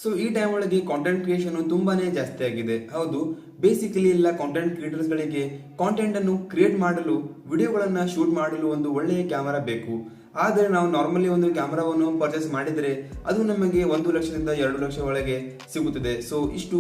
So ಈ time ಒಳಗೆ content creation ತುಂಬಾನೇ ಜಾಸ್ತಿ ಆಗಿದೆ. ಹೌದು, ಬೇಸಿಕಲಿ ಎಲ್ಲ ಕಾಂಟೆಂಟ್ ಕ್ರಿಯೇಟರ್ಸ್ ಗಳಿಗೆ ಕಾಂಟೆಂಟ್ ಅನ್ನು ಕ್ರಿಯೇಟ್ ಮಾಡಲು, ವಿಡಿಯೋಗಳನ್ನ ಶೂಟ್ ಮಾಡಲು ಒಂದು ಒಳ್ಳೆಯ ಕ್ಯಾಮರಾ ಬೇಕು. ಆದರೆ ನಾವು ನಾರ್ಮಲಿ ಒಂದು ಕ್ಯಾಮರಾವನ್ನು ಪರ್ಚೇಸ್ ಮಾಡಿದರೆ ಅದು ನಮಗೆ 1 ಲಕ್ಷದಿಂದ 2 ಲಕ್ಷ ಒಳಗೆ ಸಿಗುತ್ತದೆ. ಸೊ ಇಷ್ಟು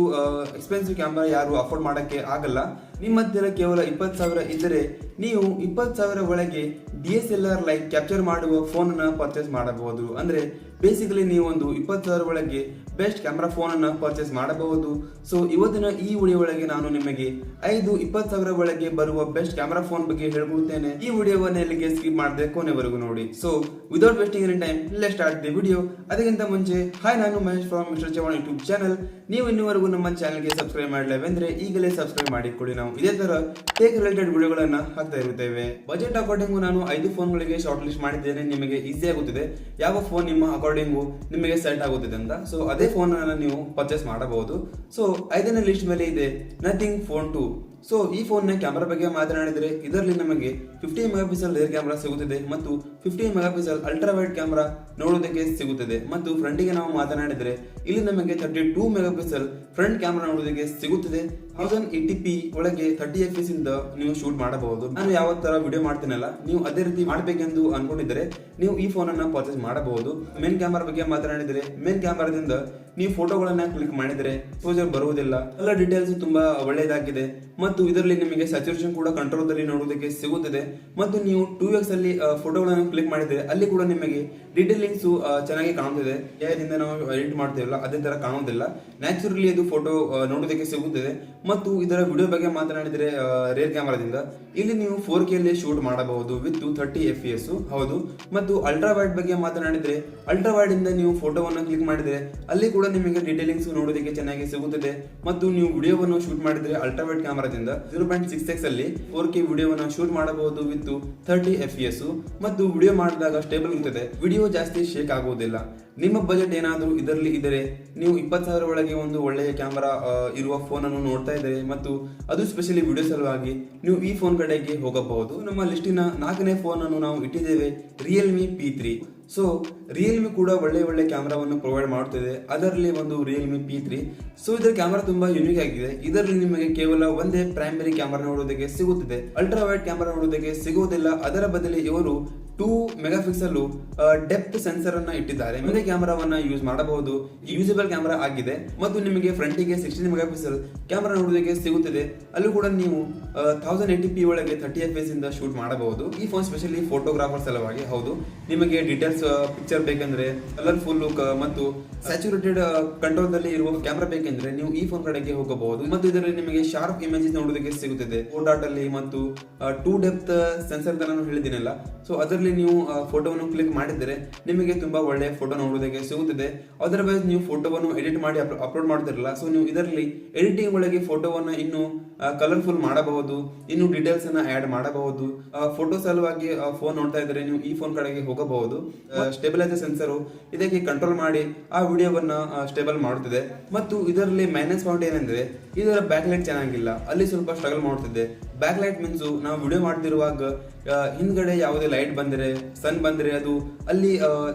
ಎಕ್ಸ್ಪೆನ್ಸಿವ್ ಕ್ಯಾಮರಾ ಯಾರು ಅಫೋರ್ಡ್ ಮಾಡೋಕ್ಕೆ ಆಗಲ್ಲ. ನಿಮ್ಮ ಹತ್ತಿರ ಕೇವಲ 20,000 ಇದ್ದರೆ ನೀವು 20,000 ಒಳಗೆ DSLR ಲೈಕ್ ಕ್ಯಾಪ್ಚರ್ ಮಾಡುವ ಫೋನ್ ಅನ್ನ ಪರ್ಚೇಸ್ ಮಾಡಬಹುದು. ಅಂದ್ರೆ ಬೇಸಿಕಲಿ ನೀವು ಒಂದು 20,000 ಒಳಗೆ ಬೆಸ್ಟ್ ಕ್ಯಾಮ್ರಾ ಫೋನ್ ಅನ್ನ ಪರ್ಚೇಸ್ ಮಾಡಬಹುದು. ಸೊ ಇವತ್ತಿನ ಈ ವಿಡಿಯೋ ಒಳಗೆ ನಾನು ನಿಮಗೆ 20,000 ಒಳಗೆ ಬರುವ ಬೆಸ್ಟ್ ಕ್ಯಾಮ್ರಾ ಫೋನ್ ಬಗ್ಗೆ ಹೇಳ್ಕೊಡ್ತೇನೆ. ಈ ವಿಡಿಯೋವನ್ನ ಎಲ್ಲಿಗೆ ಸ್ಕಿಪ್ ಮಾಡದೆ ಕೊನೆವರೆಗೂ ನೋಡಿ. So without wasting any time let's start the video. ಅದಕ್ಕಿಂತ ಮುಂಚೆ ಹಾಯ್, ನಾನು Mahesh from mister Chavan YouTube channel. ನೀವು ಇನ್ನೂವರೆಗೂ ನಮ್ಮ ಚಾನಲ್ಗೆ ಸಬ್ಸ್ಕ್ರೈಬ್ ಮಾಡಲೇವೆಂದ್ರೆ ಈಗಲೇ ಸಬ್ಸ್ಕ್ರೈಬ್ ಮಾಡಿಕೊಳ್ಳಿ. ನಾವು ಇದೇ ತರ ಟೇಕ್ ರಿಲೇಟೆಡ್ ವಿಡಿಯೋಗಳನ್ನ ಹಾಕ್ತಾ ಇರುತ್ತೇವೆ. ಬಜೆಟ್ ಅಕಾರ್ಡಿಂಗ್ ನಾನು 5 ಫೋನ್ಗಳಿಗೆ ಶಾರ್ಟ್ ಲಿಸ್ಟ್ ಮಾಡಿದ್ದೇನೆ. ನಿಮಗೆ ಈಸಿ ಆಗುತ್ತದೆ ಯಾವ ಫೋನ್ ನಿಮ್ಮ ಅಕಾರ್ಡಿಂಗು ನಿಮಗೆ ಸೆಟ್ ಆಗುತ್ತದೆ ಅಂತ. ಸೊ ಅದೇ ಫೋನ್ ಅನ್ನ ನೀವು ಪರ್ಚೇಸ್ ಮಾಡಬಹುದು. ಸೊ 5ನೇ ಲಿಸ್ಟ್ ಮೇಲೆ ಇದೆ ನಥಿಂಗ್ ಫೋನ್ 2. ಸೊ ಈ ಫೋನ್ ನ ಕ್ಯಾಮೆರಾ ಬಗ್ಗೆ ಮಾತನಾಡಿದರೆ ಇದರಲ್ಲಿ ನಮಗೆ 50 ಮೆಗಾಪಿಕ್ಸೆಲ್ ರೇರ್ ಕ್ಯಾಮೆರಾ ಸಿಗುತ್ತದೆ ಮತ್ತು 50 ಮೆಗಾಪಿಕ್ಸೆಲ್ ಅಲ್ಟ್ರಾ ವೈಡ್ ಕ್ಯಾಮೆರಾ ನೋಡೋದಕ್ಕೆ ಸಿಗುತ್ತದೆ. ಮತ್ತು ಫ್ರಂಟಿಗೆ ನಾವು ಮಾತನಾಡಿದರೆ ಇಲ್ಲಿ ನಮಗೆ 32 ಮೆಗಾಪಿಕ್ಸೆಲ್ ಫ್ರಂಟ್ ಕ್ಯಾಮೆರಾ ನೋಡೋದಕ್ಕೆ ಸಿಗುತ್ತದೆ. 1080p ಒಳಗೆ 30 fps ಇಂದ ನೀವು ಶೂಟ್ ಮಾಡಬಹುದು. ನಾನು ಯಾವ ತರ ವಿಡಿಯೋ ಮಾಡ್ತೀನಲ್ಲ, ನೀವು ಅದೇ ರೀತಿ ಮಾಡಬೇಕೆಂದು ಅನ್ಕೊಂಡಿದ್ರೆ ನೀವು ಈ ಫೋನ್ ಅನ್ನ ಪರ್ಚೇಸ್ ಮಾಡಬಹುದು. ಮೇನ್ ಕ್ಯಾಮೆರಾ ಬಗ್ಗೆ ಮಾತನಾಡಿದರೆ ಮೇನ್ ಕ್ಯಾಮೆರಾದಿಂದ ನೀವು ಫೋಟೋಗಳನ್ನ ಕ್ಲಿಕ್ ಮಾಡಿದರೆ ಎಕ್ಸ್ಪೋಜರ್ ಬರುವುದಿಲ್ಲ. ಎಲ್ಲ ಡೀಟೇಲ್ಸ್ ತುಂಬಾ ಒಳ್ಳೆಯದಾಗಿದೆ ಮತ್ತು ಇದರಲ್ಲಿ ನಿಮಗೆ ಸ್ಯಾಚುರೇಷನ್ ಕೂಡ ಕಂಟ್ರೋಲ್ ದಲ್ಲಿ ನೋಡೋದಕ್ಕೆ ಸಿಗುತ್ತದೆ. ಮತ್ತು ನೀವು 2x ಅಲ್ಲಿ ಫೋಟೋಗಳನ್ನು ಕ್ಲಿಕ್ ಮಾಡಿದ್ರೆ ಅಲ್ಲಿ ಕೂಡ ನಿಮಗೆ ಡೀಟೇಲಿಂಗ್ಸ್ ಚೆನ್ನಾಗಿ ಕಾಣುತ್ತದೆ. ಯಾರಿಂದ ನಾವು ಎಡಿಟ್ ಮಾಡ್ತೀವಲ್ಲ ಅದೇ ತರ ಕಾಣುವುದಿಲ್ಲ, ನ್ಯಾಚುರಲಿ ಅದು ಫೋಟೋ ನೋಡೋದಕ್ಕೆ ಸಿಗುತ್ತದೆ. ಮತ್ತು ಇದರ ವಿಡಿಯೋ ಬಗ್ಗೆ ಮಾತನಾಡಿದರೆ ರೇರ್ ಕ್ಯಾಮರಾದಿಂದ ಇಲ್ಲಿ ನೀವು 4K ಅಲ್ಲಿ ಶೂಟ್ ಮಾಡಬಹುದು ವಿತ್ 30 fps. ಹೌದು, ಮತ್ತು ಅಲ್ಟ್ರಾ ವೈಡ್ ಬಗ್ಗೆ ಮಾತನಾಡಿದ್ರೆ ಅಲ್ಟ್ರಾ ವೈಡ್ ಇಂದ ನೀವು ಫೋಟೋವನ್ನು ಕ್ಲಿಕ್ ಮಾಡಿದ್ರೆ ಅಲ್ಲಿ ಕೂಡ ನಿಮಗೆ ಡೀಟೇಲಿಂಗ್ಸ್ ನೋಡೋದಕ್ಕೆ ಚೆನ್ನಾಗಿ ಸಿಗುತ್ತದೆ. ಮತ್ತು ನೀವು ವಿಡಿಯೋವನ್ನು ಶೂಟ್ ಮಾಡಿದ್ರೆ ಅಲ್ಟ್ರಾ ವೈಡ್ ಕ್ಯಾಮರಾದಿಂದ 0.6x ಅಲ್ಲಿ 4K ವಿಡಿಯೋವನ್ನು ಶೂಟ್ ಮಾಡಬಹುದು ವಿತ್ 30 fps. ಮತ್ತು ವಿಡಿಯೋ ಮಾಡಿದಾಗ ಸ್ಟೇಬಲ್ ಇರುತ್ತದೆ, ವಿಡಿಯೋ ಜಾಸ್ತಿ ಶೇಕ್ ಆಗುವುದಿಲ್ಲ. ನಿಮ್ಮ ಬಜೆಟ್ ಏನಾದರೂ ಇದರಲ್ಲಿ ಇದ್ದರೆ ನೀವು 20,000 ಒಳಗೆ ಒಂದು ಒಳ್ಳೆಯ ಕ್ಯಾಮೆರಾ ಇರುವ ಫೋನ್ ಅನ್ನು ನೋಡ್ತಾ ಇದ್ದರೆ ಮತ್ತು ಅದು ಸ್ಪೆಷಲಿ ವಿಡಿಯೋ ಸಲುವಾಗಿ ನೀವು ಈ ಫೋನ್ ಕಡೆಗೆ ಹೋಗಬಹುದು. ನಮ್ಮ ಲಿಸ್ಟಿನ 4ನೇ ಫೋನ್ ಅನ್ನು ನಾವು ಇಟ್ಟಿದ್ದೇವೆ ರಿಯಲ್ಮಿ P3. ಸೊ ರಿಯಲ್ಮಿ ಕೂಡ ಒಳ್ಳೆ ಕ್ಯಾಮ್ರಾವನ್ನು ಪ್ರೊವೈಡ್ ಮಾಡುತ್ತದೆ. ಅದರಲ್ಲಿ ಒಂದು ರಿಯಲ್ಮಿ P3. ಸೊ ಇದರ ಕ್ಯಾಮ್ರಾ ತುಂಬಾ ಯೂನಿಕ್ ಆಗಿದೆ. ಇದರಲ್ಲಿ ನಿಮಗೆ ಕೇವಲ ಒಂದೇ ಪ್ರೈಮರಿ ಕ್ಯಾಮ್ರಾ ನೋಡೋದಕ್ಕೆ ಸಿಗುತ್ತದೆ, ಅಲ್ಟ್ರಾ ವೈಡ್ ಕ್ಯಾಮ್ರಾ ನೋಡೋದಕ್ಕೆ ಸಿಗುವುದಿಲ್ಲ. ಅದರ ಬದಲಿ ಇವರು 2 ಮೆಗಾಪಿಕ್ಸೆಲ್ ಡೆಪ್ತ್ ಸೆನ್ಸರ್ ಅನ್ನ ಇಟ್ಟಿದ್ದಾರೆ. ಒಂದೇ ಕ್ಯಾಮರಾವನ್ನ ಯೂಸ್ ಮಾಡಬಹುದು, ಯೂಸಬಲ್ ಕ್ಯಾಮರಾ ಆಗಿದೆ. ಮತ್ತು ನಿಮಗೆ ಫ್ರಂಟಿಗೆ 16 ಮೆಗಾಪಿಕ್ಸೆಲ್ ಕ್ಯಾಮರಾ ನೋಡೋದಕ್ಕೆ ಸಿಗುತ್ತದೆ. ಅಲ್ಲೂ ಕೂಡ ನೀವು 1080p ಒಳಗೆ 30 fps ಇಂದ ಶೂಟ್ ಮಾಡಬಹುದು. ಈ ಫೋನ್ ಸ್ಪೆಷಲಿ ಫೋಟೋಗ್ರಾಫರ್ ಸಲುವಾಗಿ. ಹೌದು, ನಿಮಗೆ ಡೀಟೇಲ್ಸ್ ಪಿಕ್ಚರ್ ಬೇಕಂದ್ರೆ, ಕಲರ್ಫುಲ್ ಲುಕ್ ಮತ್ತು ಸ್ಯಾಚುರೇಟೆಡ್ ಕಂಟ್ರೋಲ್ ದಲ್ಲಿ ಇರುವ ಕ್ಯಾಮರಾ ಬೇಕೆಂದ್ರೆ ನೀವು ಈ ಫೋನ್ ಕಡೆಗೆ ಹೋಗಬಹುದು. ಮತ್ತು ಇದರಲ್ಲಿ ನಿಮಗೆ ಶಾರ್ಪ್ ಇಮೇಜಸ್ ನೋಡೋದಕ್ಕೆ ಸಿಗುತ್ತದೆ 4 ಅಲ್ಲಿ. ಮತ್ತು 2 ಡೆಪ್ತ್ ಸೆನ್ಸರ್ ನಾನು ಹೇಳಿದ್ದೀನಲ್ಲ, ಸೊ ಅದರಲ್ಲಿ ನೀವು ಫೋಟೋವನ್ನು ಕ್ಲಿಕ್ ಮಾಡಿದರೆ ನಿಮಗೆ ತುಂಬಾ ಒಳ್ಳೆಯ ಫೋಟೋ ನೋಡೋದಕ್ಕೆ ಸಿಗುತ್ತದೆ. ಅದರ್ವೈಸ್ ನೀವು ಫೋಟೋವನ್ನು ಎಡಿಟ್ ಮಾಡಿ ಅಪ್ಲೋಡ್ ಮಾಡ್ತಿರಲ್ಲ, ಸೊ ನೀವು ಇದರಲ್ಲಿ ಎಡಿಟಿಂಗ್ ಒಳಗೆ ಫೋಟೋವನ್ನು ಇನ್ನು ಕಲರ್ಫುಲ್ ಮಾಡಬಹುದು, ಇನ್ನು ಡೀಟೇಲ್ಸ್ ಅನ್ನ ಆಡ್ ಮಾಡಬಹುದು. ಫೋಟೋ ಸಲುವಾಗಿ ಫೋನ್ ನೋಡ್ತಾ ಇದ್ರೆ ನೀವು ಈ ಫೋನ್ ಕಡೆಗೆ ಹೋಗಬಹುದು. ಸ್ಟೇಬಲೈಸರ್ ಸೆನ್ಸರ್ ಇದಕ್ಕೆ ಕಂಟ್ರೋಲ್ ಮಾಡಿ ಆ ವಿಡಿಯೋವನ್ನ ಸ್ಟೇಬಲ್ ಮಾಡುತ್ತದೆ. ಮತ್ತು ಇದರಲ್ಲಿ ಮೈನಸ್ ಪಾಯಿಂಟ್ ಏನಂದ್ರೆ ಇದರ ಬ್ಯಾಕ್ ಲೈಟ್ ಚೆನ್ನಾಗಿಲ್ಲ, ಅಲ್ಲಿ ಸ್ವಲ್ಪ ಸ್ಟ್ರಗಲ್ ಮಾಡುತ್ತಿದೆ. ಬ್ಯಾಕ್ ಲೈಟ್ ಮೀನ್ಸ್ ನಾವು ವಿಡಿಯೋ ಮಾಡ್ತಿರುವಾಗ ಹಿಂದ್ಗಡೆ ಯಾವುದೇ ಲೈಟ್ ಬಂದರೆ, ಸನ್ ಬಂದ್ರೆ ಅದು ಅಲ್ಲಿ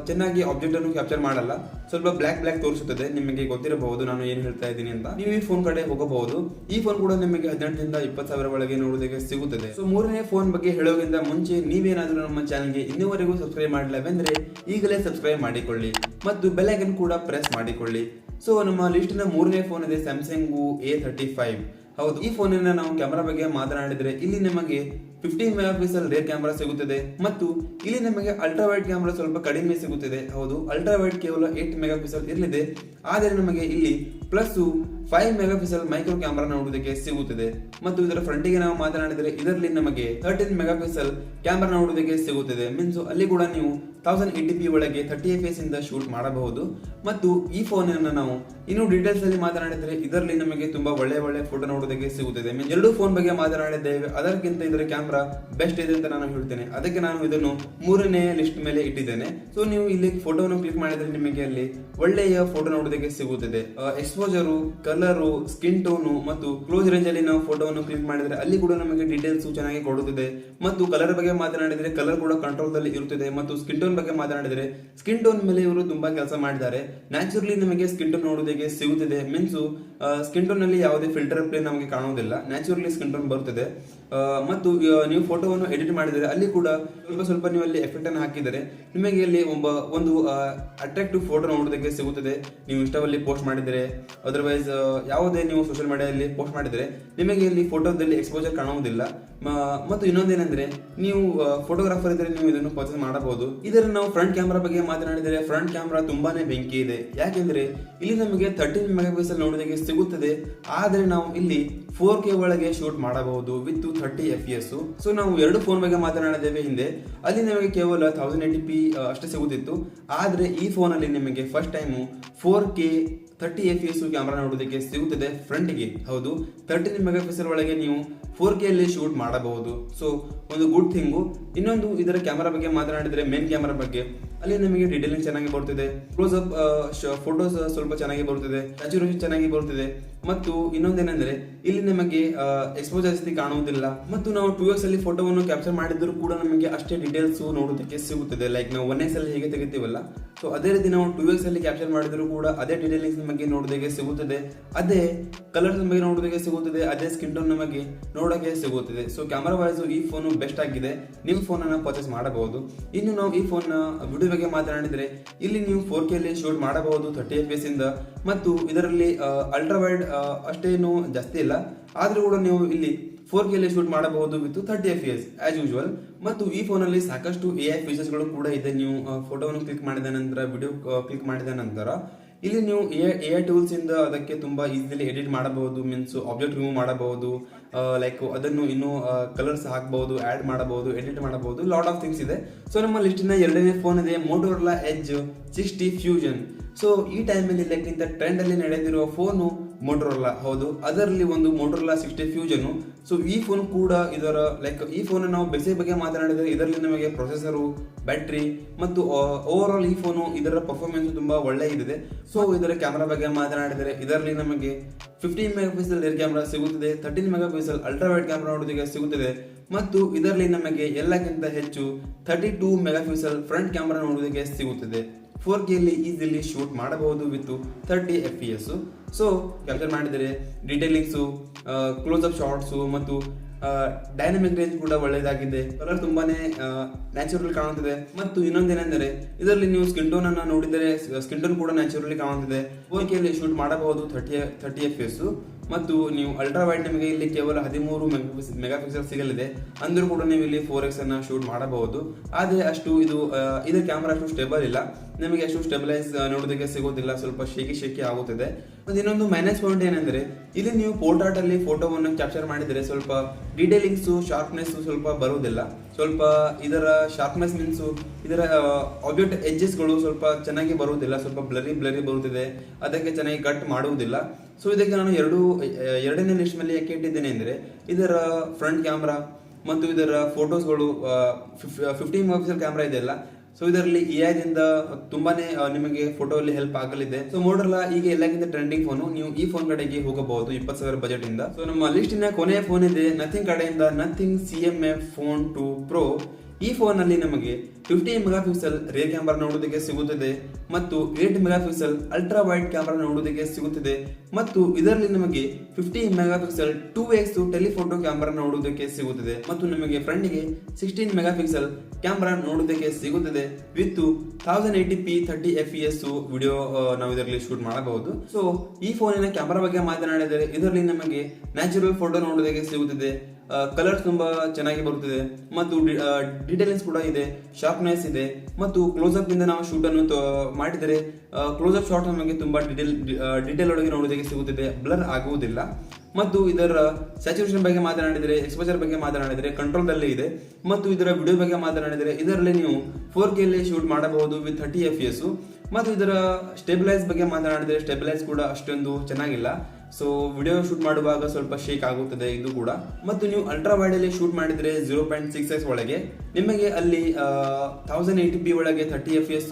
ಚೆನ್ನಾಗಿ ಆಬ್ಜೆಕ್ಟ್ ಅನ್ನು ಕ್ಯಾಪ್ಚರ್ ಮಾಡಲ್ಲ, ಸ್ವಲ್ಪ ಬ್ಲಾಕ್ ತೋರಿಸುತ್ತದೆ. ನಿಮಗೆ ಗೊತ್ತಿರಬಹುದು ನಾನು ಏನು ಹೇಳ್ತಾ ಇದ್ದೀನಿ ಅಂತ. ನೀವು ಈ ಫೋನ್ ಕಡೆ ಹೋಗಬಹುದು. ಈ ಫೋನ್ ಕೂಡ ನಿಮಗೆ 18ರಿಂದ 20,000 ಒಳಗೆ ನೋಡೋದಕ್ಕೆ ಸಿಗುತ್ತದೆ. ಸೊ 3ನೇ ಫೋನ್ ಬಗ್ಗೆ ಹೇಳೋದ್ರಿಂದ ಮುಂಚೆ ನೀವೇನಾದ್ರೂ ನಮ್ಮ ಚಾನಲ್ಗೆ ಇನ್ನೂವರೆಗೂ ಸಬ್ಸ್ಕ್ರೈಬ್ ಮಾಡಲಿಲ್ಲವೆಂದ್ರೆ ಈಗಲೇ ಸಬ್ಸ್ಕ್ರೈಬ್ ಮಾಡಿಕೊಳ್ಳಿ ಮತ್ತು ಬೆಲ್ ಐಕಾನ್ ಕೂಡ ಪ್ರೆಸ್ ಮಾಡಿಕೊಳ್ಳಿ. ಸೊ ನಮ್ಮ ಲಿಸ್ಟ್ ನ 3ನೇ ಫೋನ್ ಇದೆ ಸ್ಯಾಮ್ಸಂಗ್ A35. ಹೌದು, ಈ ಫೋನಿನ ನಾವು ಕ್ಯಾಮೆರಾ ಬಗ್ಗೆ ಮಾತನಾಡಿದ್ರೆ ಇಲ್ಲಿ ನಮಗೆ 50 ಮೆಗಾಪಿಕ್ಸೆಲ್ ರೇರ್ ಕ್ಯಾಮೆರಾ ಸಿಗುತ್ತದೆ ಮತ್ತು ಇಲ್ಲಿ ನಮಗೆ ಅಲ್ಟ್ರಾ ವೈಡ್ ಕ್ಯಾಮೆರಾ ಸ್ವಲ್ಪ ಕಡಿಮೆ ಸಿಗುತ್ತದೆ. ಹೌದು, ಅಲ್ಟ್ರಾ ವೈಡ್ ಕೇವಲ 8 ಮೆಗಾಪಿಕ್ಸೆಲ್ ಇರಲಿದೆ, ಆದರೆ ನಮಗೆ ಇಲ್ಲಿ ಪ್ಲಸ್ 5 ಮೆಗಾಪಿಕ್ಸೆಲ್ ಮೈಕ್ರೋ ಕ್ಯಾಮೆರಾ ನೋಡುವುದಕ್ಕೆ ಸಿಗುತ್ತದೆ. ಮತ್ತು ಇದರ ಫ್ರಂಟಿಗೆ ನಾವು ಮಾತನಾಡಿದರೆ ಇದರಲ್ಲಿ ನಮಗೆ 13 ಮೆಗಾಪಿಕ್ಸೆಲ್ ಕ್ಯಾಮೆರಾ ನೋಡುವುದಕ್ಕೆ ಸಿಗುತ್ತದೆ. ಮೀನ್ಸ್ ಅಲ್ಲಿ ಕೂಡ ನೀವು 1080p ಒಳಗೆ 30 fps ಇಂದ ಶೂಟ್ ಮಾಡಬಹುದು. ಮತ್ತು ಈ ಫೋನ್ ಅನ್ನು ನಾವು ಇನ್ನು ಡೀಟೇಲ್ಸ್ ಅಲ್ಲಿ ಮಾತನಾಡಿದರೆ ಇದರಲ್ಲಿ ನಮಗೆ ತುಂಬಾ ಒಳ್ಳೆ ಫೋಟೋ ನೋಡೋದಕ್ಕೆ ಸಿಗುತ್ತದೆ. ಎರಡು ಫೋನ್ ಬಗ್ಗೆ ಮಾತನಾಡಿದ್ದೇವೆ, ಅದಕ್ಕಿಂತ ಇದರ ಕ್ಯಾಮೆರಾ ಬೆಸ್ಟ್ ಇದೆ ಅಂತ ನಾನು ಹೇಳ್ತೇನೆ. ಅದಕ್ಕೆ ನಾನು ಇದನ್ನು 3ನೇ ಲಿಸ್ಟ್ ಮೇಲೆ ಇಟ್ಟಿದ್ದೇನೆ. ಸೊ ನೀವು ಇಲ್ಲಿ ಫೋಟೋವನ್ನು ಕ್ಲಿಕ್ ಮಾಡಿದ್ರೆ ನಿಮಗೆ ಅಲ್ಲಿ ಒಳ್ಳೆಯ ಫೋಟೋ ನೋಡೋದಕ್ಕೆ ಸಿಗುತ್ತದೆ. ಎಕ್ಸ್ಪೋಜರು, ಕಲರು, ಸ್ಕಿನ್ ಟೋನು ಮತ್ತು ಕ್ಲೋಸ್ ರೇಂಜ್ ಅಲ್ಲಿ ನಾವು ಫೋಟೋವನ್ನು ಕ್ಲಿಕ್ ಮಾಡಿದ್ರೆ ಅಲ್ಲಿ ಕೂಡ ನಮಗೆ ಡೀಟೇಲ್ಸ್ ಚೆನ್ನಾಗಿ ಕೊಡುತ್ತದೆ. ಮತ್ತು ಕಲರ್ ಬಗ್ಗೆ ಮಾತನಾಡಿದರೆ ಕಲರ್ ಕೂಡ ಕಂಟ್ರೋಲ್ ದಲ್ಲಿ ಇರುತ್ತದೆ ಮತ್ತು ಸ್ಕಿನ್ ಟೋನ್ ಟೋನ್ ಬಗ್ಗೆ ಮಾತನಾಡಿದರೆ ಸ್ಕಿನ್ ಟೋನ್ ಮೇಲೆ ಇವರು ತುಂಬಾ ಕೆಲಸ ಮಾಡಿದ್ದಾರೆ. ನ್ಯಾಚುರಲಿ ನಮಗೆ ಸ್ಕಿನ್ ಟೋನ್ ನೋಡೋದಕ್ಕೆ ಸಿಗುತ್ತದೆ. ಮೀನ್ಸ್ ಸ್ಕಿನ್ ಟೋನ್ ನಲ್ಲಿ ಯಾವುದೇ ಫಿಲ್ಟರ್ ಪ್ಲೇ ನಮಗೆ ಕಾಣುವುದಿಲ್ಲ, ನ್ಯಾಚುರಲಿ ಸ್ಕಿನ್ ಟೋನ್ ಬರುತ್ತದೆ. ಮತ್ತು ನೀವು ಫೋಟೋವನ್ನು ಎಡಿಟ್ ಮಾಡಿದರೆ ಅಲ್ಲಿ ಕೂಡ ಸ್ವಲ್ಪ ನೀವು ಅಲ್ಲಿ ಎಫೆಕ್ಟ್ ಅನ್ನು ಹಾಕಿದರೆ ನಿಮಗೆ ಅಲ್ಲಿ ಒಂದು ಅಟ್ರಾಕ್ಟಿವ್ ಫೋಟೋ ನೋಡೋದಕ್ಕೆ ಸಿಗುತ್ತದೆ. ನೀವು ಇನ್ಸ್ಟಾದಲ್ಲಿ ಪೋಸ್ಟ್ ಮಾಡಿದರೆ, ಅದರ್ವೈಸ್ ಯಾವುದೇ ನೀವು ಸೋಷಿಯಲ್ ಮೀಡಿಯಾದಲ್ಲಿ ಪೋಸ್ಟ್ ಮಾಡಿದರೆ ನಿಮಗೆ ಇಲ್ಲಿ ಫೋಟೋದಲ್ಲಿ ಎಕ್ಸ್ಪೋಜರ್ ಕಾಣುವುದಿಲ್ಲ. ಮತ್ತು ಇನ್ನೊಂದೇನೆಂದ್ರೆ, ನೀವು ಫೋಟೋಗ್ರಾಫರ್ ಇದ್ರೆ ನೀವು ಇದನ್ನು ಪರ್ಚೇಸ್ ಮಾಡಬಹುದು. ಇದರ ನಾವು ಫ್ರಂಟ್ ಕ್ಯಾಮ್ರಾ ಬಗ್ಗೆ ಮಾತನಾಡಿದರೆ ಫ್ರಂಟ್ ಕ್ಯಾಮ್ರಾ ತುಂಬಾನೇ ಬೆಂಕಿ ಇದೆ. ಯಾಕೆಂದ್ರೆ ಇಲ್ಲಿ ನಮಗೆ 13 ಮೆಗಾ ಪಿಕ್ಸೆಲ್ ನೋಡೋದಕ್ಕೆ ಸಿಗುತ್ತದೆ. ಆದ್ರೆ ನಾವು ಇಲ್ಲಿ 4K ಒಳಗೆ ಶೂಟ್ ಮಾಡಬಹುದು ವಿತ್ 30 FPS. ಸೊ ನಾವು ಎರಡು ಫೋನ್ ಬಗ್ಗೆ ಮಾತನಾಡಿದ್ದೇವೆ ಹಿಂದೆ, ಅಲ್ಲಿ ನಮಗೆ ಕೇವಲ 1080p ಅಷ್ಟೇ ಸಿಗುತ್ತಿತ್ತು. ಆದ್ರೆ ಈ ಫೋನ್ ಅಲ್ಲಿ ನಿಮಗೆ first time 4K 30 FPS camera ನೋಡೋದಕ್ಕೆ ಸಿಗುತ್ತದೆ ಫ್ರಂಟ್ಗೆ. ಹೌದು, 13 ಮೆಗಾ ಪಿಕ್ಸೆಲ್ ಒಳಗೆ ನೀವು 4K ಅಲ್ಲಿ ಶೂಟ್ ಮಾಡಬಹುದು. ಸೊ ಒಂದು ಗುಡ್ ಥಿಂಗು. ಇನ್ನೊಂದು ಇದರ ಕ್ಯಾಮರಾ ಬಗ್ಗೆ ಮಾತನಾಡಿದ್ರೆ ಮೇನ್ ಕ್ಯಾಮರಾ ಬಗ್ಗೆ, ಅಲ್ಲಿ ನಮಗೆ ಡೀಟೇಲಿಂಗ್ ಚೆನ್ನಾಗಿ ಬರುತ್ತದೆ, ಕ್ಲೋಸ್ ಅಪ್ ಫೋಟೋಸ್ ಸ್ವಲ್ಪ ಚೆನ್ನಾಗಿ ಬರುತ್ತದೆ, ಸ್ಯಾಚುರೇಷನ್ ಚೆನ್ನಾಗಿ ಬರುತ್ತದೆ. ಮತ್ತು ಇನ್ನೊಂದೇನೆಂದ್ರೆ ಇಲ್ಲಿ ನಮಗೆ ಎಕ್ಸ್ಪೋಜರ್ ಜಾಸ್ತಿ ಕಾಣುವುದಿಲ್ಲ. ಮತ್ತು ನಾವು 2x ಅಲ್ಲಿ ಫೋಟೋವನ್ನು ಕ್ಯಾಪ್ಚರ್ ಮಾಡಿದ್ರು ಕೂಡ ನಮಗೆ ಅಷ್ಟೇ ಡೀಟೇಲ್ಸ್ ನೋಡೋದಕ್ಕೆ ಸಿಗುತ್ತದೆ. ಲೈಕ್ ನಾವು 1x ಅಲ್ಲಿ ಹೇಗೆ ತೆಗಿತೀವಲ್ಲ, ಸೊ ಅದೇ ರೀತಿ ನಾವು 2x ಅಲ್ಲಿ ಕ್ಯಾಪ್ಚರ್ ಮಾಡಿದ್ರು ಕೂಡ ಅದೇ ಡೀಟೇಲಿಂಗ್ಸ್ ನಮಗೆ ನೋಡೋದಕ್ಕೆ ಸಿಗುತ್ತದೆ, ಅದೇ ಕಲರ್ಸ್ ನಮಗೆ ನೋಡೋದಕ್ಕೆ ಸಿಗುತ್ತದೆ, ಅದೇ ಸ್ಕಿನ್ ಟೋನ್ ನಮಗೆ ನೋಡೋಕೆ ಸಿಗುತ್ತದೆ. ಸೊ ಕ್ಯಾಮರಾ ವೈಸ್ ಈ ಫೋನ್ ಬೆಸ್ಟ್ ಆಗಿದೆ, ನಿಮ್ಮ ಫೋನ್ ಅನ್ನ ಪರ್ಚೇಸ್ ಮಾಡಬಹುದು. ಇನ್ನು ನಾವು ಈ ಫೋನ್ ವಿಡಿಯೋ ಬಗ್ಗೆ ಮಾತನಾಡಿದ್ರೆ ಇಲ್ಲಿ ನೀವು 4K ಅಲ್ಲಿ ಶೂಟ್ ಮಾಡಬಹುದು 30 FPS ಇಂದ. ಮತ್ತು ಇದರಲ್ಲಿ ಅಲ್ಟ್ರಾ ವೈಡ್ ಅಷ್ಟೇನು ಜಾಸ್ತಿ ಇಲ್ಲ, ಆದ್ರೂ ಕೂಡ ನೀವು ಇಲ್ಲಿ 4K ಅಲ್ಲಿ ಶೂಟ್ ಮಾಡಬಹುದು ವಿತ್ 30 FPS ಆಸ್ ಯೂಶುವಲ್. ಮತ್ತು ಈ ಫೋನ್ ಅಲ್ಲಿ ಸಾಕಷ್ಟು AI ಫೀಚರ್ಸ್ ಗಳು ಕೂಡ ಇದೆ. ನೀವು ಫೋಟೋವನ್ನು ಕ್ಲಿಕ್ ಮಾಡಿದ ನಂತರ, ವಿಡಿಯೋ ಕ್ಲಿಕ್ ಮಾಡಿದ ನಂತರ ಇಲ್ಲಿ ನೀವು AI ಟೂಲ್ಸ್ ಇಂದ ಅದಕ್ಕೆ ತುಂಬಾ ಈಸಿಲಿ ಎಡಿಟ್ ಮಾಡಬಹುದು. ಮೀನ್ಸ್ ಆಬ್ಜೆಕ್ಟ್ ರಿಮೂವ್ ಮಾಡಬಹುದು, ಲೈಕ್ ಅದನ್ನು ಇನ್ನೂ ಕಲರ್ಸ್ ಹಾಕಬಹುದು, ಆಡ್ ಮಾಡಬಹುದು, ಎಡಿಟ್ ಮಾಡಬಹುದು, ಲಾಟ್ ಆಫ್ ಥಿಂಗ್ಸ್ ಇದೆ. ಸೊ ನಮ್ಮ ಲಿಸ್ಟಿನ ಎರಡನೇ ಫೋನ್ ಇದೆ Motorola Edge 60 Fusion. ಸೊ ಈ ಟೈಮಲ್ಲಿ ಲೈಕ್ಕಿಂತ ಟ್ರೆಂಡ್ ಅಲ್ಲಿ ನಡೆದಿರುವ ಫೋನು Motorola. ಹೌದು, ಅದರಲ್ಲಿ ಒಂದು Motorola 60 Fusion. ಸೊ ಈ ಫೋನ್ ಕೂಡ ಇದರ ಲೈಕ್ ಈ ಫೋನ್ ನಾವು ಬೆಲೆ ಬಗ್ಗೆ ಮಾತನಾಡಿದರೆ ಇದರಲ್ಲಿ ನಮಗೆ ಪ್ರೊಸೆಸರು, ಬ್ಯಾಟ್ರಿ ಮತ್ತು ಓವರ್ ಆಲ್ ಈ ಫೋನು ಇದರ ಪರ್ಫಾರ್ಮೆನ್ಸ್ ತುಂಬಾ ಒಳ್ಳೆ ಇದೆ. ಸೊ ಇದರ ಕ್ಯಾಮರಾ ಬಗ್ಗೆ ಮಾತನಾಡಿದರೆ ಇದರಲ್ಲಿ ನಮಗೆ 15 ಮೆಗಾ ಪಿಕ್ಸೆಲ್ ರಿಯರ್ ಕ್ಯಾಮರಾ ಸಿಗುತ್ತದೆ, 13 mega pixel ultra wide camera ನೋಡೋದಕ್ಕೆ ಸಿಗುತ್ತದೆ. ಮತ್ತು ಇದರಲ್ಲಿ ನಮಗೆ ಎಲ್ಲಕ್ಕಿಂತ ಹೆಚ್ಚು 32 ಮೆಗಾ ಪಿಕ್ಸೆಲ್ ಫ್ರಂಟ್ ಕ್ಯಾಮರಾ ನೋಡೋದಕ್ಕೆ ಸಿಗುತ್ತದೆ. 4K ಅಲ್ಲಿ ಈಸಿಲಿ ಶೂಟ್ ಮಾಡಬಹುದು ವಿತ್ 30 FPS. ಸೊ ಕ್ಯಾಪ್ಚರ್ ಮಾಡಿದರೆ ಡೀಟೇಲಿಂಗ್ಸು, ಕ್ಲೋಸ್ ಅಪ್ ಶಾರ್ಟ್ಸು ಮತ್ತು ಡೈನಮಿಕ್ ರೇಂಜ್ ಕೂಡ ಒಳ್ಳೆಯದಾಗಿದೆ. ಕಲರ್ ತುಂಬಾನೇ ನ್ಯಾಚುರಲ್ ಕಾಣುತ್ತದೆ. ಮತ್ತು ಇನ್ನೊಂದೇನೆಂದರೆ ಇದರಲ್ಲಿ ನೀವು ಸ್ಕಿನ್ ಟೋನ್ ಅನ್ನು ನೋಡಿದರೆ ಸ್ಕಿನ್ ಟೋನ್ ಕೂಡ ನ್ಯಾಚುರಲಿ ಕಾಣುತ್ತದೆ. 4K ಅಲ್ಲಿ ಶೂಟ್ ಮಾಡಬಹುದು 30 FPS. ಮತ್ತು ನೀವು ಅಲ್ಟ್ರಾ ವೈಡ್ ನಿಮಗೆ ಇಲ್ಲಿ ಕೇವಲ 13 ಮೆಗಾ ಪಿಕ್ಸೆಲ್ ಸಿಗಲಿದೆ, ಅಂದ್ರೂ ಕೂಡ ನೀವು ಇಲ್ಲಿ 4x ಅನ್ನ ಶೂಟ್ ಮಾಡಬಹುದು. ಆದರೆ ಅಷ್ಟು ಇದರ ಕ್ಯಾಮ್ರಾ ಅಷ್ಟು ಸ್ಟೇಬಲ್ ಇಲ್ಲ, ನಿಮಗೆ ಅಷ್ಟು ಸ್ಟೆಬಿಲೈಸ್ ನೋಡೋದಕ್ಕೆ ಸಿಗೋದಿಲ್ಲ, ಸ್ವಲ್ಪ ಶೇಕಿ ಆಗುತ್ತದೆ. ಮತ್ತು ಇನ್ನೊಂದು ಮೈನಸ್ ಪಾಯಿಂಟ್ ಏನಂದ್ರೆ ಇಲ್ಲಿ ನೀವು ಪೋರ್ಟ್ರೇಟ್ ಅಲ್ಲಿ ಫೋಟೋವನ್ನು ಕ್ಯಾಪ್ಚರ್ ಮಾಡಿದರೆ ಸ್ವಲ್ಪ ಡೀಟೇಲಿಂಗ್ಸ್, ಶಾರ್ಪ್ನೆಸ್ ಸ್ವಲ್ಪ ಬರುವುದಿಲ್ಲ. ಸ್ವಲ್ಪ ಇದರ ಶಾರ್ಪ್ನೆಸ್ ಮೀನ್ಸ್ ಇದರ ಆಬ್ಜೆಕ್ಟ್ ಎಡ್ಜಸ್ ಗಳು ಸ್ವಲ್ಪ ಚೆನ್ನಾಗಿ ಬರುವುದಿಲ್ಲ, ಸ್ವಲ್ಪ ಬ್ಲರಿ ಬರುತ್ತದೆ, ಅದಕ್ಕೆ ಚೆನ್ನಾಗಿ ಕಟ್ ಮಾಡುವುದಿಲ್ಲ. ಸೊ ಇದಕ್ಕೆ ನಾನು ಎರಡನೇ ಲಿಸ್ಟ್ ಮೇಲೆ ಯಾಕೆ ಇಟ್ಟಿದ್ದೇನೆ ಅಂದ್ರೆ ಇದರ ಫ್ರಂಟ್ ಕ್ಯಾಮ್ರಾ ಮತ್ತು ಇದರ ಫೋಟೋಸ್ಗಳು 15 ಮೆಗಾ ಪಿಕ್ಸೆಲ್ ಕ್ಯಾಮ್ರಾ ಇದೆಯಲ್ಲ, ಸೊ ಇದರಲ್ಲಿ AI ದಿಂದ ತುಂಬಾನೇ ನಿಮಗೆ ಫೋಟೋ ಅಲ್ಲಿ ಹೆಲ್ಪ್ ಆಗಲಿದೆ. ಸೊ Motorola ಈಗ ಎಲ್ಲಕ್ಕಿಂತ ಟ್ರೆಂಡಿಂಗ್ ಫೋನು, ನೀವು ಈ ಫೋನ್ ಕಡೆಗೆ ಹೋಗಬಹುದು 20,000 ಬಜೆಟ್ ಇಂದ. ಸೊ ನಮ್ಮ ಲಿಸ್ಟಿನ ಕೊನೆಯ ಫೋನ್ ಇದೆ ನಥಿಂಗ್ ಕಡೆಯಿಂದ ನಥಿಂಗ್ CMF Phone 2 Pro. ಈ ಫೋನ್ ಅಲ್ಲಿ ನಮಗೆ 15 ಮೆಗಾ ಪಿಕ್ಸೆಲ್ ರೇರ್ ಕ್ಯಾಮರಾ ನೋಡೋದಕ್ಕೆ ಸಿಗುತ್ತದೆ ಮತ್ತು 8 mega pixel ultra wide camera ನೋಡೋದಕ್ಕೆ ಸಿಗುತ್ತದೆ. ಮತ್ತು ಇದರಲ್ಲಿ ನಮಗೆ 50 mega pixel 2x telephoto camera ನೋಡೋದಕ್ಕೆ ಸಿಗುತ್ತದೆ. ಮತ್ತು ನಮಗೆ ಫ್ರಂಟ್ಗೆ 16 ಮೆಗಾ ಪಿಕ್ಸೆಲ್ ಕ್ಯಾಮರಾ ನೋಡೋದಕ್ಕೆ ಸಿಗುತ್ತದೆ ವಿತ್ 1080p 30 FPS ವಿಡಿಯೋ ನಾವು ಇದರಲ್ಲಿ ಶೂಟ್ ಮಾಡಬಹುದು. ಸೊ ಈ ಫೋನಿನ ಕ್ಯಾಮರಾ ಬಗ್ಗೆ ಮಾತನಾಡಿದರೆ ಇದರಲ್ಲಿ ನಮಗೆ ನ್ಯಾಚುರಲ್ ಫೋಟೋ ನೋಡೋದಕ್ಕೆ ಸಿಗುತ್ತದೆ, ಕಲರ್ಸ್ ತುಂಬಾ ಚೆನ್ನಾಗಿ ಬರುತ್ತದೆ ಮತ್ತು ಡೀಟೇಲಿಂಗ್ಸ್ ಕೂಡ ಇದೆ, ಶಾರ್ಪ್ನೆಸ್ ಇದೆ. ಮತ್ತು ಕ್ಲೋಸ್ ಅಪ್ ಇಂದ ನಾವು ಶೂಟ್ ಅನ್ನು ಮಾಡಿದರೆ ಕ್ಲೋಸ್ ಅಪ್ ಶಾಟ್ ನಮಗೆ ತುಂಬಾ ಡೀಟೇಲ್ ಒಳಗೆ ನೋಡೋದಕ್ಕೆ ಸಿಗುತ್ತದೆ, ಬ್ಲರ್ ಆಗುವುದಿಲ್ಲ. ಮತ್ತು ಇದರ ಸ್ಯಾಚುರೇಷನ್ ಬಗ್ಗೆ ಮಾತನಾಡಿದರೆ, ಎಕ್ಸ್ಪೋಜರ್ ಬಗ್ಗೆ ಮಾತನಾಡಿದರೆ ಕಂಟ್ರೋಲ್ ದಲ್ಲಿ ಇದೆ. ಮತ್ತು ಇದರ ವಿಡಿಯೋ ಬಗ್ಗೆ ಮಾತನಾಡಿದರೆ ಇದರಲ್ಲಿ ನೀವು 4K ಅಲ್ಲಿ ಶೂಟ್ ಮಾಡಬಹುದು ವಿತ್ 30 FPS. ಮತ್ತು ಇದರ ಸ್ಟೆಬಿಲೈಸ್ ಬಗ್ಗೆ ಮಾತನಾಡಿದರೆ ಸ್ಟೆಬಿಲೈಸ್ ಕೂಡ ಅಷ್ಟೊಂದು ಚೆನ್ನಾಗಿಲ್ಲ. ಸೊ ವಿಡಿಯೋ ಶೂಟ್ ಮಾಡುವಾಗ ಸ್ವಲ್ಪ ಶೇಕ್ ಆಗುತ್ತದೆ ಇದು ಕೂಡ. ಮತ್ತು ನೀವು ಅಲ್ಟ್ರಾ ವೈಡ್ ಅಲ್ಲಿ ಶೂಟ್ ಮಾಡಿದ್ರೆ 0.6x ಒಳಗೆ ನಿಮಗೆ ಅಲ್ಲಿ 1080p ಒಳಗೆ 30 FPS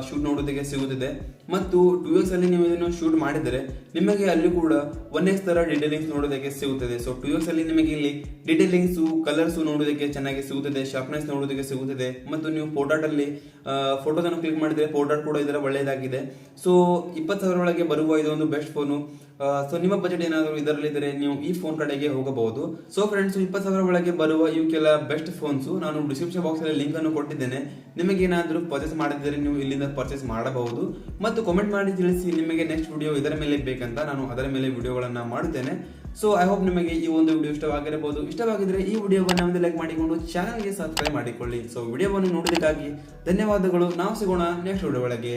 ಶೂಟ್ ನೋಡೋದಕ್ಕೆ ಸಿಗುತ್ತದೆ. ಮತ್ತು 2x ಅಲ್ಲಿ ನೀವು ಇದನ್ನು ಶೂಟ್ ಮಾಡಿದರೆ ನಿಮಗೆ ಅಲ್ಲಿ ಕೂಡ 1x ತರ ಡೀಟೇಲಿಂಗ್ಸ್ ನೋಡೋದಕ್ಕೆ ಸಿಗುತ್ತದೆ. ಸೊ 2x ಅಲ್ಲಿ ನಿಮಗೆ ಇಲ್ಲಿ ಡೀಟೇಲಿಂಗ್ಸ್ ಕಲರ್ಸ್ ನೋಡೋದಕ್ಕೆ ಚೆನ್ನಾಗಿ ಸಿಗುತ್ತದೆ, ಶಾರ್ಪ್ನೆಸ್ ನೋಡೋದಕ್ಕೆ ಸಿಗುತ್ತದೆ. ಮತ್ತು ನೀವು ಪೋರ್ಟ್ರೇಟ್ ಅಲ್ಲಿ ಫೋಟೋದನ್ನು ಕ್ಲಿಕ್ ಮಾಡಿದ್ರೆ ಪೋರ್ಟ್ರೇಟ್ ಕೂಡ ಇದರ ಒಳ್ಳೆಯದಾಗಿದೆ. ಸೊ 20,000 ಒಳಗೆ ಬರುವ ಇದೊಂದು ಬೆಸ್ಟ್ ಫೋನು. ಸೊ ನಿಮ್ಮ ಬಜೆಟ್ ಏನಾದರೂ ಇದರಲ್ಲಿದ್ದರೆ ನೀವು ಈ ಫೋನ್ ಕಡೆಗೆ ಹೋಗಬಹುದು. ಸೊ ಫ್ರೆಂಡ್ಸ್, 20,000 ಒಳಗೆ ಬರುವ ಇವು ಕೆಲ ಬೆಸ್ಟ್ ಫೋನ್ಸ್ ನಾನು ಡಿಸ್ಕ್ರಿಪ್ಷನ್ ಬಾಕ್ಸ್ ಅಲ್ಲಿ ಲಿಂಕ್ ಅನ್ನು ಕೊಟ್ಟಿದ್ದೇನೆ. ನಿಮಗೆ ಏನಾದರೂ ಪರ್ಚೇಸ್ ಮಾಡಿದರೆ ನೀವು ಇಲ್ಲಿಂದ ಪರ್ಚೇಸ್ ಮಾಡಬಹುದು. ಮತ್ತು ಕಾಮೆಂಟ್ ಮಾಡಿ ತಿಳಿಸಿ ನಿಮಗೆ ನೆಕ್ಸ್ಟ್ ವಿಡಿಯೋ ಇದರ ಮೇಲೆ ಬೇಕಂತ, ನಾನು ಅದರ ಮೇಲೆ ವಿಡಿಯೋಗಳನ್ನ ಮಾಡುತ್ತೇನೆ. ಸೊ ಐ ಹೋಪ್ ನಿಮಗೆ ಈ ಒಂದು ವಿಡಿಯೋ ಇಷ್ಟವಾಗಿರಬಹುದು. ಇಷ್ಟವಾಗಿದ್ರೆ ಈ ವಿಡಿಯೋವನ್ನು ಒಂದು ಲೈಕ್ ಮಾಡಿಕೊಂಡು ಚಾನಲ್ಗೆ ಸಬ್ಸ್ಕ್ರೈಬ್ ಮಾಡಿಕೊಳ್ಳಿ. ಸೊ ವಿಡಿಯೋವನ್ನು ನೋಡೋದಕ್ಕಾಗಿ ಧನ್ಯವಾದಗಳು. ನಾವು ಸಿಗೋಣ ನೆಕ್ಸ್ಟ್ ವಿಡಿಯೋ ಒಳಗೆ.